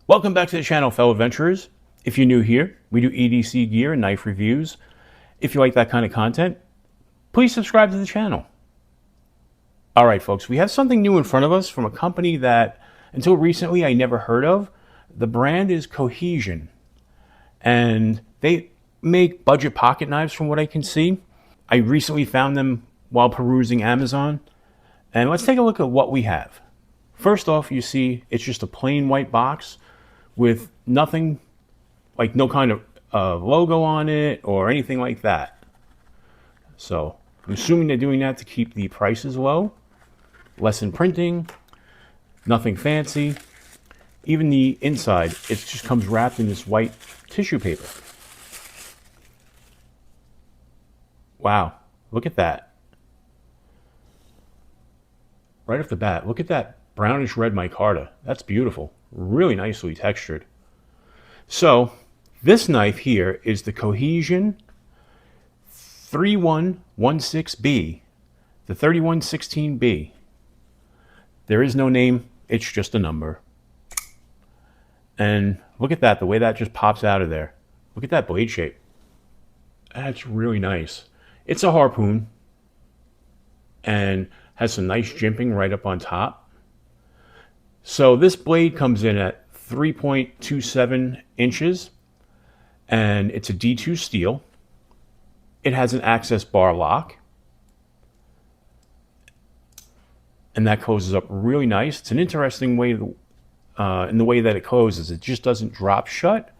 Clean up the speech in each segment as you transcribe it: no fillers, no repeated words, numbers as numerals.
Welcome back to the channel, fellow adventurers. If you're new here, we do EDC gear and knife reviews. If you like that kind of content, please subscribe to the channel. All right, folks, we have something new in front of us from a company that, until recently, I never heard of. The brand is Cohesion, and they make budget pocket knives from what I can see. I recently found them while perusing Amazon, and let's take a look at what we have. First off, you see it's just a plain white box with nothing, like no kind of logo on it or anything like that. So I'm assuming they're doing that to keep the prices low. Less in printing, nothing fancy. Even the inside, it just comes wrapped in this white tissue paper. Wow, look at that. Right off the bat, look at that brownish red micarta. That's beautiful. Really nicely textured. So this knife here is the Cohesion 3116B, the 3116B. There is no name, it's just a number. And look at that, the way that just pops out of there. Look at that blade shape. That's really nice. It's a harpoon and has some nice jimping right up on top. So this blade comes in at 3.27 inches, and it's a D2 steel. It has an access bar lock, and that closes up really nice. It's an interesting way in the way that it closes. It just doesn't drop shut,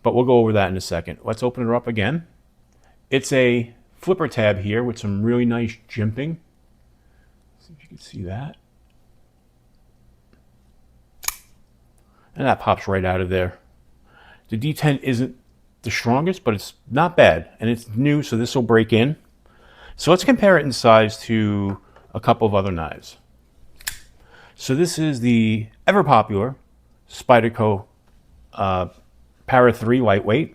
but we'll go over that in a second. Let's open it up again. It's a flipper tab here with some really nice jimping. See if you can see that. And that pops right out of there. The D10 isn't the strongest, but it's not bad. And it's new, so this will break in. So let's compare it in size to a couple of other knives. So this is the ever popular Spyderco Para 3 lightweight.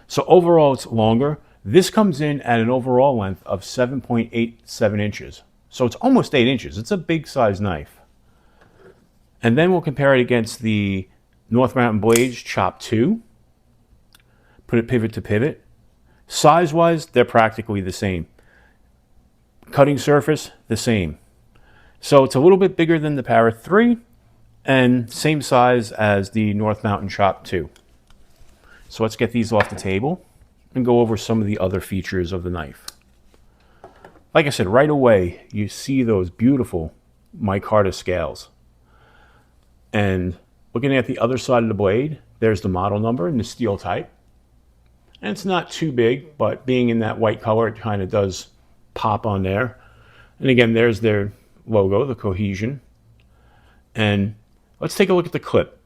So overall it's longer. This comes in at an overall length of 7.87 inches. So it's almost 8 inches. It's a big size knife. And then we'll compare it against the North Mountain Blades Chop 2. Put it pivot to pivot. Size-wise, they're practically the same. Cutting surface, the same. So it's a little bit bigger than the Para 3 and same size as the North Mountain Chop 2. So let's get these off the table and go over some of the other features of the knife. Like I said, right away, you see those beautiful micarta scales. And looking at the other side of the blade, there's the model number and the steel type. And it's not too big, but being in that white color, it kind of does pop on there. And again, there's their logo, the Cohesion. And let's take a look at the clip.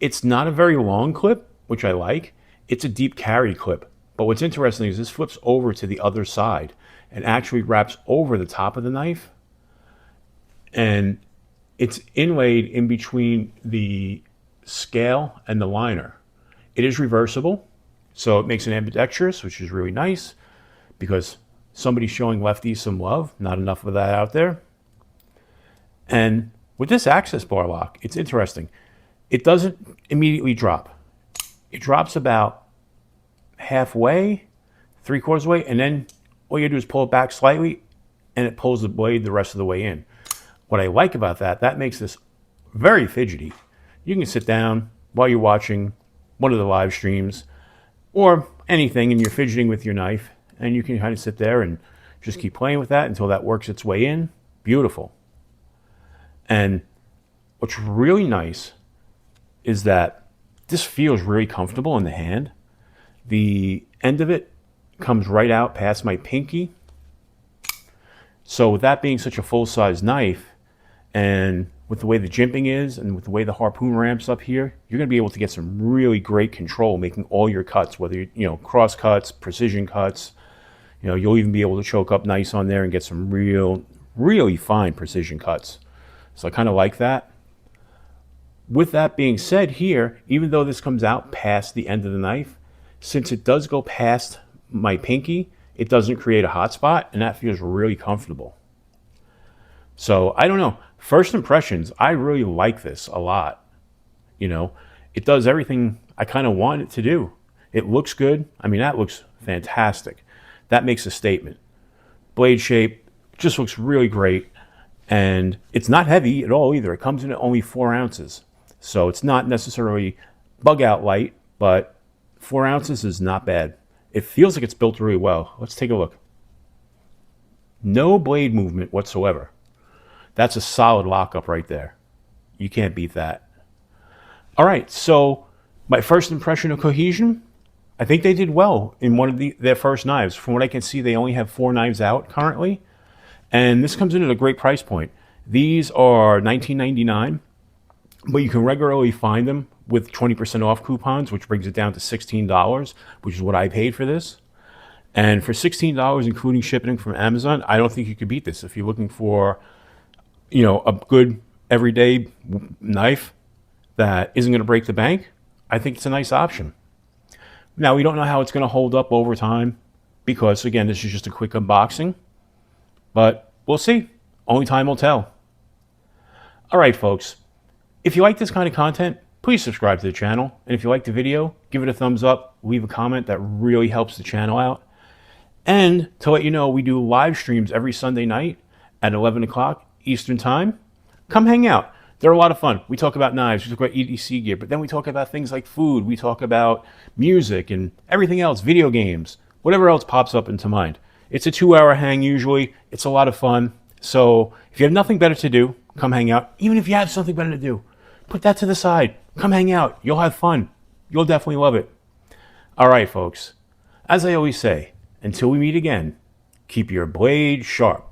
It's not a very long clip, which I like. It's a deep carry clip. But what's interesting is this flips over to the other side and actually wraps over the top of the knife. And it's inlaid in between the scale and the liner. It is reversible, so it makes it ambidextrous, which is really nice because somebody's showing lefties some love. Not enough of that out there. And with this access bar lock, it's interesting. It doesn't immediately drop. It drops about halfway, 3/4 way, and then all you do is pull it back slightly, and it pulls the blade the rest of the way in. What I like about that makes this very fidgety. You can sit down while you're watching one of the live streams or anything and you're fidgeting with your knife, and you can kind of sit there and just keep playing with that until that works its way in. Beautiful. And what's really nice is that this feels really comfortable in the hand. The end of it comes right out past my pinky. So with that being such a full-size knife, and with the way the jimping is and with the way the harpoon ramps up here, you're going to be able to get some really great control making all your cuts, whether you cross cuts, precision cuts. You'll even be able to choke up nice on there and get some really fine precision cuts. So I kind of like that. With that being said here, even though this comes out past the end of the knife, since it does go past my pinky, it doesn't create a hot spot, and that feels really comfortable. So I don't know. First impressions, I really like this a lot. You know, it does everything I kind of want it to do. It looks good. I mean, that looks fantastic. That makes a statement. Blade shape just looks really great. And it's not heavy at all either. It comes in at only 4 ounces. So it's not necessarily bug out light, but 4 ounces is not bad. It feels like it's built really well. Let's take a look. No blade movement whatsoever. That's a solid lockup right there. You can't beat that. All right, so my first impression of Cohesion, I think they did well in one of their first knives. From what I can see, they only have 4 knives out currently. And this comes in at a great price point. These are $19.99, but you can regularly find them with 20% off coupons, which brings it down to $16, which is what I paid for this. And for $16, including shipping from Amazon, I don't think you could beat this. If you're looking for, you know, a good everyday knife that isn't going to break the bank, I think it's a nice option. Now, we don't know how it's going to hold up over time because, again, this is just a quick unboxing. But we'll see. Only time will tell. All right, folks. If you like this kind of content, please subscribe to the channel. And if you like the video, give it a thumbs up. Leave a comment. That really helps the channel out. And to let you know, we do live streams every Sunday night at 11 o'clock Eastern Time. Come hang out. They're a lot of fun. We talk about knives. We talk about EDC gear. But then we talk about things like food. We talk about music and everything else, video games, whatever else pops up into mind. It's a 2-hour hang usually. It's a lot of fun. So if you have nothing better to do, come hang out. Even if you have something better to do, put that to the side. Come hang out. You'll have fun. You'll definitely love it. All right, folks. As I always say, until we meet again, keep your blade sharp.